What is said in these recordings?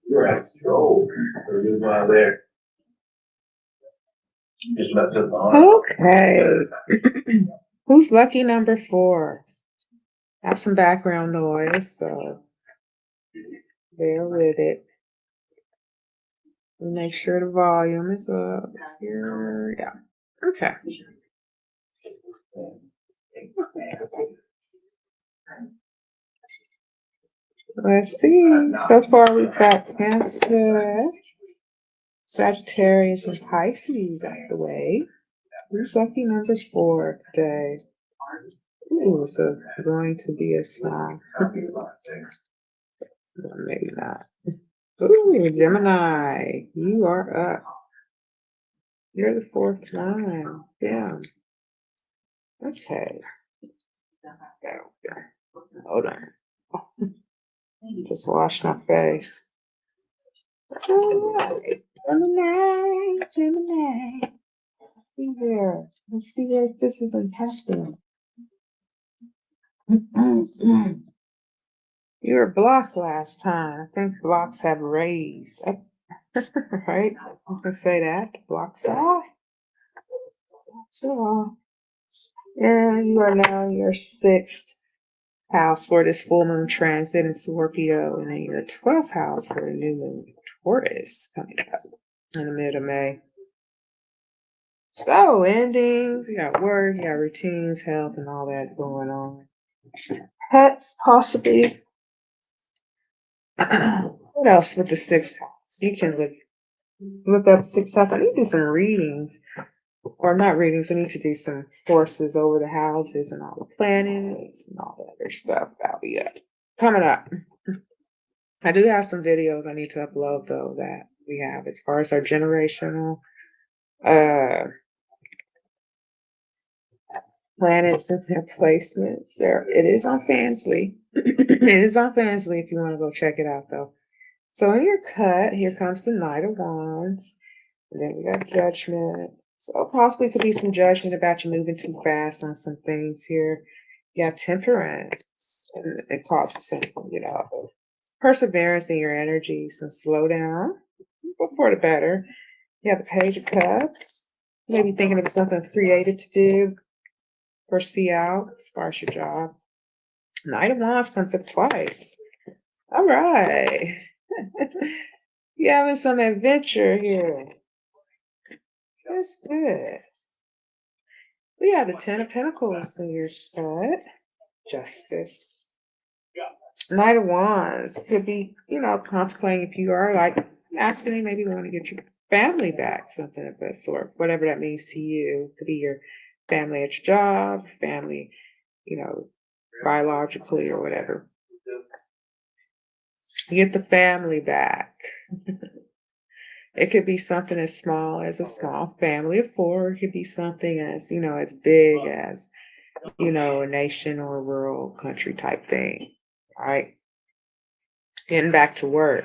You're at control. You're not there. Just let them on. Okay. Who's lucky number 4? Have some background noise, so bear with it. Make sure the volume is up here. Yeah. Okay. Let's see. So far we've got Cancer, Sagittarius, and Pisces out the way. Who's lucky number 4 today? Ooh, so going to be a small. Maybe not. Ooh, Gemini, you are up. You're the 4th line. Yeah. Okay. Hold on. Just wash my face. All right. Gemini. See there. Let's see where this is impacting. You were blocked last time. I think blocks have raised. Right? You can say that. Blocks off. So, and you are now in your 6th house for this full moon transit in Scorpio, and then your 12th house for the new moon Taurus coming up in the middle of May. So, endings, you got work, you got routines, health, and all that going on. Pets, possibly. What else with the 6th house? You can look up 6th house. I need to do some readings. Or not readings, I need to do some courses over the houses and all the planets and all that other stuff. That'll be coming up. I do have some videos I need to upload though that we have as far as our generational planets and their placements. There it is on Fansly. It is on Fansly if you want to go check it out though. So in your cut, here comes the Knight of Wands. And then we got Judgment. So possibly could be some judgment about you moving too fast on some things here. You have Temperance, and it causes some, perseverance in your energy, some slowdown, but for the better. You have the Page of Cups, maybe thinking of something creative to do or see out as far as your job. Knight of Wands comes up twice. All right. You having some adventure here. That's good. We have the 10 of Pentacles in your cut. Justice. Knight of Wands could be, contemplating if you are like asking maybe you want to get your family back, something of that sort, whatever that means to you. Could be your family at your job, family, biologically or whatever. You get the family back. It could be something as small as a small family of 4. It could be something as, as big as, a nation or a rural country type thing, right? Getting back to work.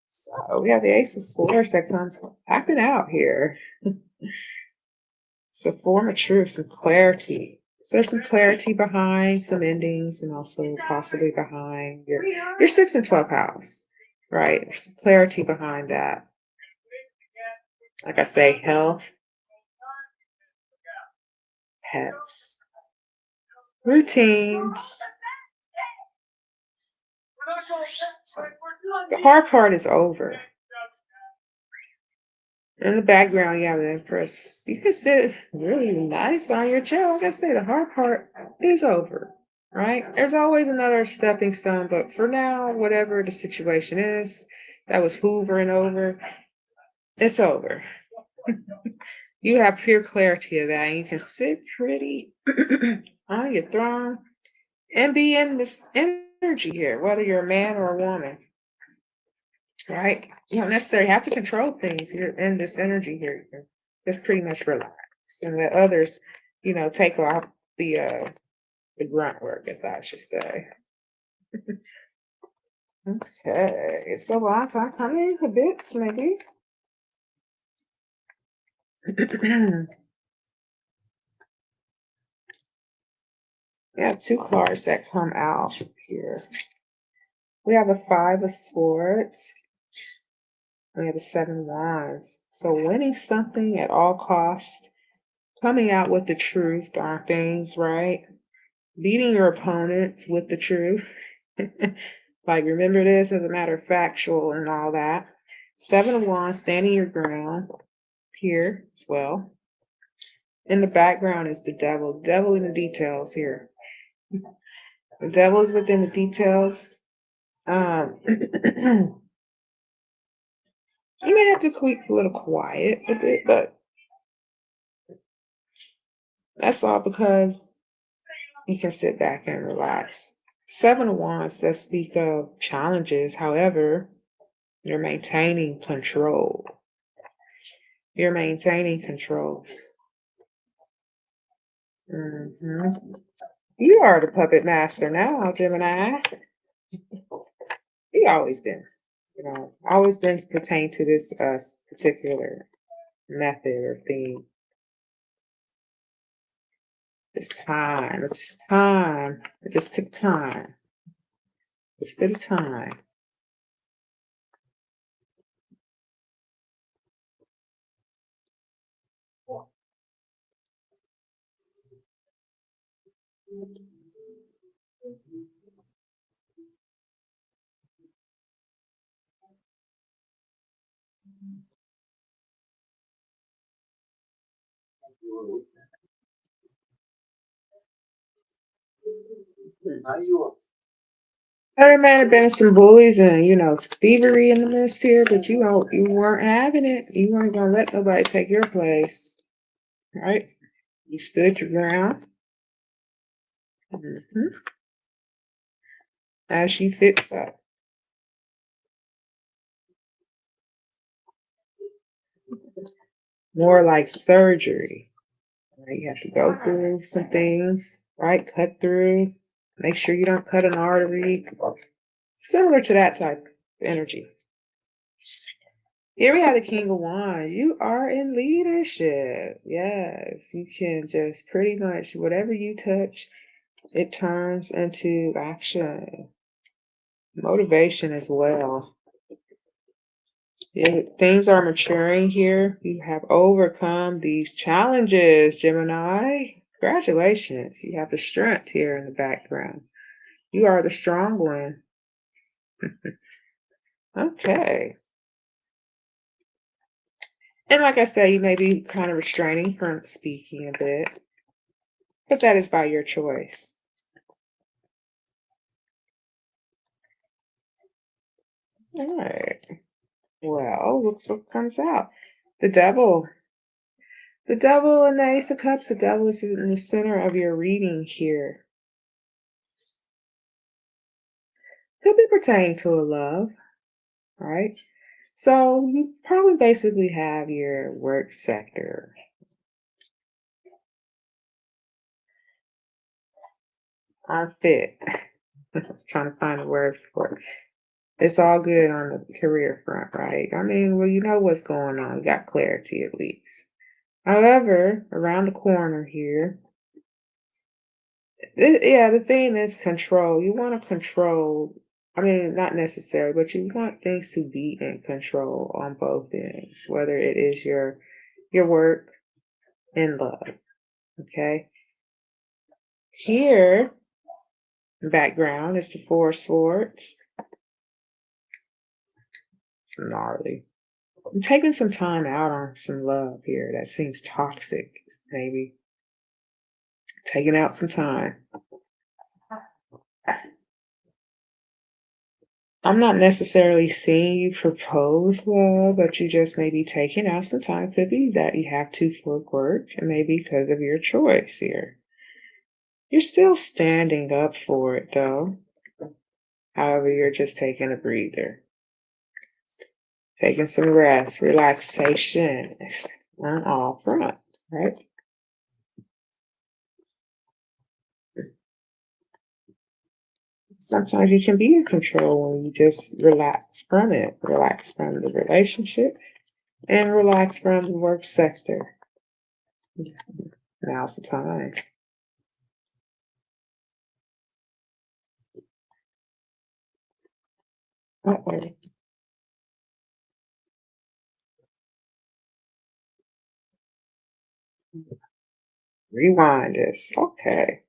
So we have the Ace of Swords that comes acting out here. It's a form of truth, some clarity. So there's some clarity behind some endings and also possibly behind your 6th and 12th house, right? There's some clarity behind that. Like I say, health, pets, routines. The hard part is over. In the background, you have the Empress. You can sit really nice on your chair. Like I say, the hard part is over, right? There's always another stepping stone, but for now, whatever the situation is that was hoovering over, it's over. You have pure clarity of that, and you can sit pretty on your throne and be in this energy here, whether you're a man or a woman. Right? You don't necessarily have to control things. You're in this energy here. You're just pretty much relax. And let others, take off the grunt work, as I should say. Okay. So lots I'm coming a bit, maybe. We have two cards that come out here. We have a Five of Swords. We have the Seven of Wands. So winning something at all costs, coming out with the truth on things, right? Beating your opponent with the truth. Like, remember this as a matter of factual and all that. Seven of Wands, standing your ground here as well. In the background is the devil. The devil in the details here. The devil is within the details. You may have to keep a little quiet with it, but that's all because you can sit back and relax. Seven of Wands does speak of challenges. However, you're maintaining control. You're maintaining control. You are the puppet master now, Gemini. You always been, always been pertained to this particular method or theme. It's time. It's time. It just took time. Just a bit of time. There might have been some bullies and thievery in the midst here, but you weren't having it. You weren't gonna let nobody take your place, right? You stood your ground. As you fix up. More like surgery. Right? You have to go through some things, right? Cut through. Make sure you don't cut an artery. Similar to that type of energy. Here we have the King of Wands. You are in leadership. Yes, you can just pretty much, whatever you touch, it turns into action. Motivation as well. Things are maturing here. You have overcome these challenges, Gemini. Congratulations. You have the strength here in the background. You are the strong one. Okay. And like I said, you may be kind of restraining from speaking a bit, but that is by your choice. All right. Well, looks what comes out. The devil. The devil and the Ace of Cups. The devil is in the center of your reading here. Could be pertaining to a love, right? So you probably basically have your work sector. Unfit. Trying to find a word for it. It's all good on the career front, right? I mean, well, you know what's going on. You got clarity at least. However, around the corner here, the thing is control. You want to control. I mean, not necessary, but you want things to be in control on both ends, whether it is your work and love. Okay. Here, background is the Four of Swords. It's gnarly. I'm taking some time out on some love here that seems toxic, maybe. Taking out some time. I'm not necessarily seeing you propose love, but you just may be taking out some time. Could be that you have to for work, and maybe because of your choice here. You're still standing up for it, though. However, you're just taking a breather. Taking some rest, relaxation on all fronts, right? Sometimes you can be in control when you just relax from it, relax from the relationship, and relax from the work sector. Now's the time. Uh-oh. Rewind this. Okay.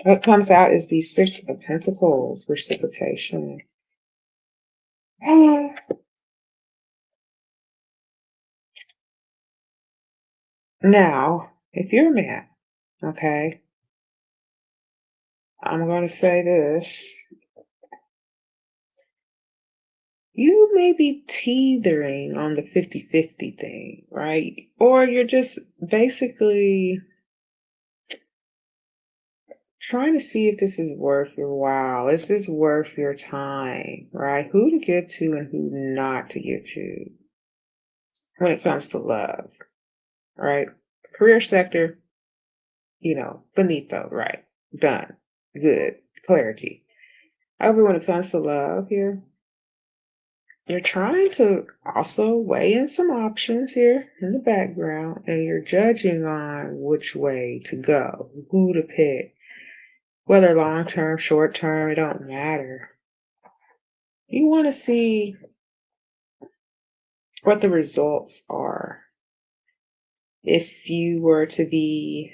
What comes out is the Six of Pentacles, reciprocation. Now, if you're a man, okay, I'm going to say this. You may be teetering on the 50-50 thing, right? Or you're just basically trying to see if this is worth your while. Is this worth your time, right? Who to give to and who not to give to when it comes to love, right? Career sector, finito, right? Done. Good. Clarity. However, when it comes to love here, you're trying to also weigh in some options here in the background, and you're judging on which way to go, who to pick, whether long term, short term, it don't matter. You want to see what the results are if you were to be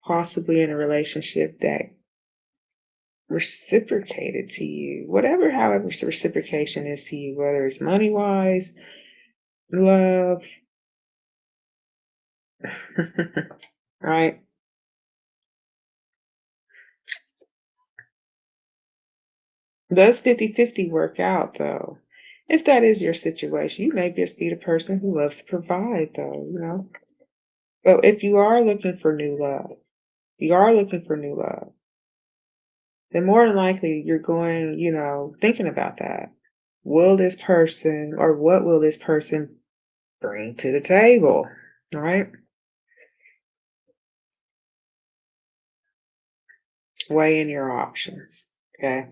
possibly in a relationship that reciprocated to you, however reciprocation is to you, whether it's money wise, love, right? Does 50-50 work out though? If that is your situation, you may just be the person who loves to provide though. But if you are looking for new love, then more than likely you're going, thinking about that. Will this person or what will this person bring to the table? All right. Weigh in your options. Okay.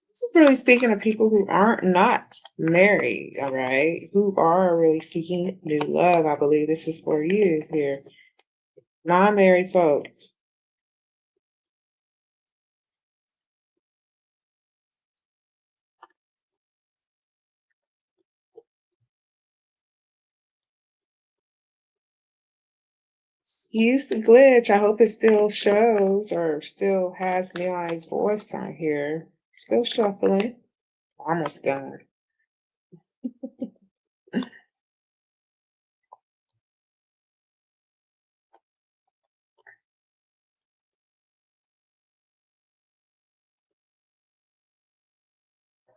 This is really speaking of people who aren't not married, all right, who are really seeking new love. I believe this is for you here. Non-married folks. Excuse the glitch. I hope it still shows or still has my voice on here. Still shuffling. Almost done.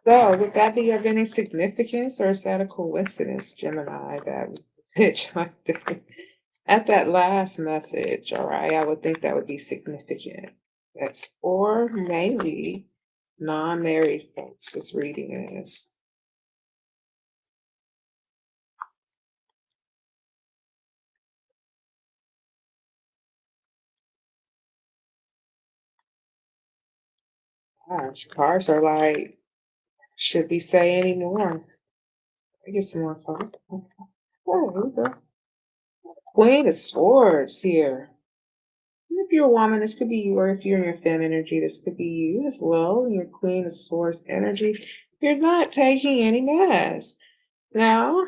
So, would that be of any significance, or is that a coincidence, Gemini, that pitch like that? At that last message, all right, I would think that would be significant. That's or maybe non-married folks this reading is. Gosh, cards are like, should we say any more? I get some more cards. Oh, here we go. Queen of Swords here. If you're a woman, this could be you, or if you're in your femme energy, this could be you as well. Your Queen of Swords energy. You're not taking any mess. Now,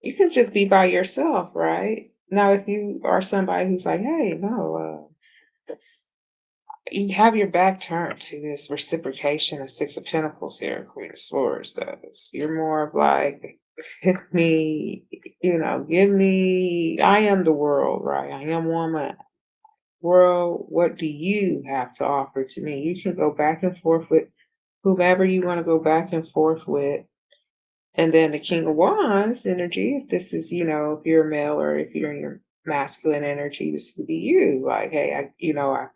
you can just be by yourself, right? Now, if you are somebody who's like, hey, no, you have your back turned to this reciprocation of Six of Pentacles here, Queen of Swords does. You're more of like, give me, I am the world, right? I am woman. World, what do you have to offer to me? You can go back and forth with whomever you want to go back and forth with. And then the King of Wands energy, if this is, if you're a male or if you're in your masculine energy, this would be you. Like, hey, I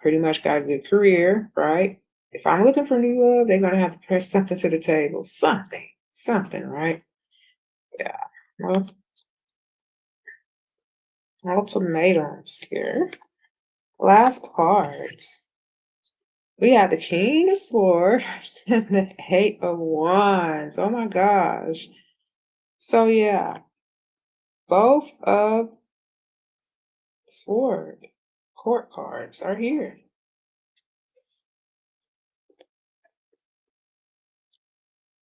pretty much got a good career, right? If I'm looking for new love, they're going to have to press something to the table. Something, right? Yeah. Well, ultimatums here. Last cards. We have the King of Swords and the Eight of Wands. Oh my gosh. So yeah, both of the Sword court cards are here.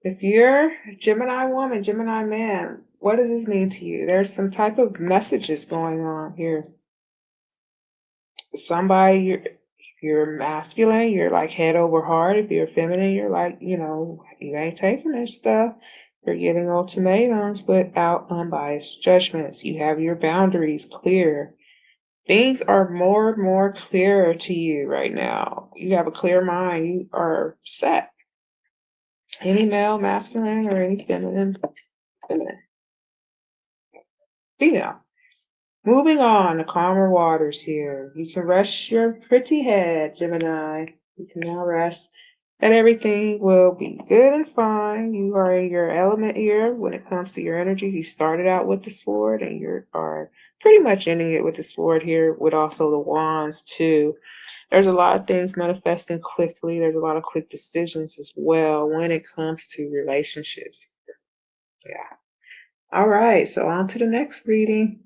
If you're a Gemini woman, Gemini man, what does this mean to you? There's some type of messages going on here. Somebody, if you're masculine, you're like head over heart. If you're feminine, you're like, you ain't taking this stuff. You're giving ultimatums without unbiased judgments. You have your boundaries clear. Things are more and more clearer to you right now. You have a clear mind. You are set. Any male, masculine, or any feminine, female. Moving on to calmer waters here. You can rest your pretty head, Gemini. You can now rest and everything will be good and fine. You are in your element here when it comes to your energy. You started out with the sword and you are pretty much ending it with the sword here with also the wands too. There's a lot of things manifesting quickly. There's a lot of quick decisions as well when it comes to relationships. Yeah. All right, so on to the next reading.